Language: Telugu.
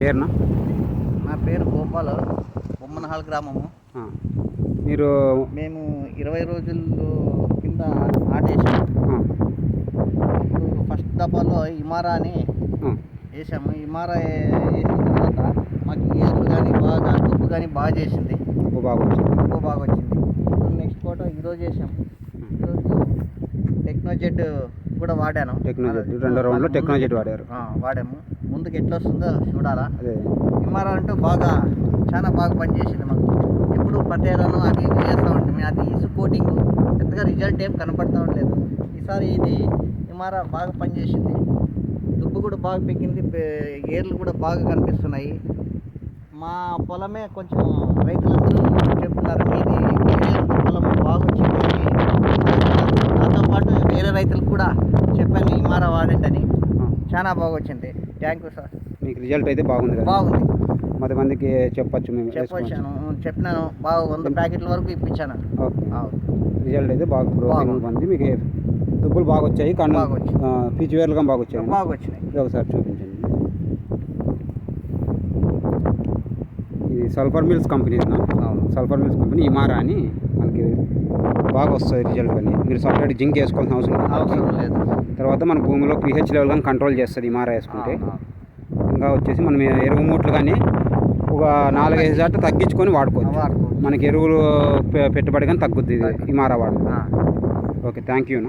పేరునా? నా పేరు గోపాల్, బొమ్మనహాల్ గ్రామము. మీరు మేము 20 రోజులు కింద నాటేసాము. అప్పుడు ఫస్ట్ దఫాలో ఇమారా అని వేసాము. ఇమారా వేసిన తర్వాత మాకు ఏర్లు కానీ బాగా దుబ్బు కానీ బాగా చేసింది. దుబ్బు బాగా వచ్చింది. నెక్స్ట్ ఫోటో ఈరోజు వేసాము. ఈరోజు టెక్నోజెట్ కూడా వాడాను. రెండో రౌండ్లో టెక్నోజెట్ వాడాము. ముందుకు ఎట్లా వస్తుందో చూడాలా. ఇమారా అంటూ బాగా చాలా బాగా పనిచేసింది. మాకు ఎప్పుడు పట్టేదాను అది ఇది చేస్తూ ఉంటుంది. అది ఇసు కోటింగ్ పెద్దగా రిజల్ట్ ఏం కనపడతా ఉండలేదు. ఈసారి ఇది ఇమారా బాగా పనిచేసింది. దుబ్బు కూడా బాగా పెక్కింది, ఏర్లు కూడా బాగా కనిపిస్తున్నాయి. మా పొలమే కొంచెం రైతులందరూ చెప్తున్నారు మీది పొలం బాగా వచ్చింది అని. నాతో పాటు వేరే రైతులకు కూడా చెప్పాను ఇమారా వాడండి అని. చాలా బాగా వచ్చింది. Thank you sir. మీకు రిజల్ట్ అయితే బాగుంది. 10 మందికి చెప్పినాను. బాగా 100 ప్యాకెట్ల వరకు ఇప్పించాను. రిజల్ట్ అయితే బాగా గ్రోతింగ్ ఉంది. మీకు దుబ్బులు బాగా వచ్చాయి, కానీ పీచు వేర్లు కానీ బాగా వచ్చినాయి. ఇది ఒకసారి చూపించండి. ఇది sulphur mills company. Sulphur mills company ఇమారా అని మనకి బాగా వస్తుంది రిజల్ట్. కానీ మీరు సపరేట్ జింక్ వేసుకోవాల్సిన అవసరం లేదు. తర్వాత మన భూమిలో pH లెవెల్ కానీ కంట్రోల్ చేస్తుంది ఇమారా వేసుకుంటే. ఇంకా వచ్చేసి మనం ఎరువు మూట్లు కానీ ఒక 4-5 సార్లు తగ్గించుకొని వాడుకోవచ్చు. మనకి ఎరువులు పెట్టుబడి కానీ తగ్గుద్ది ఇమారా వాడు. Okay, thank you.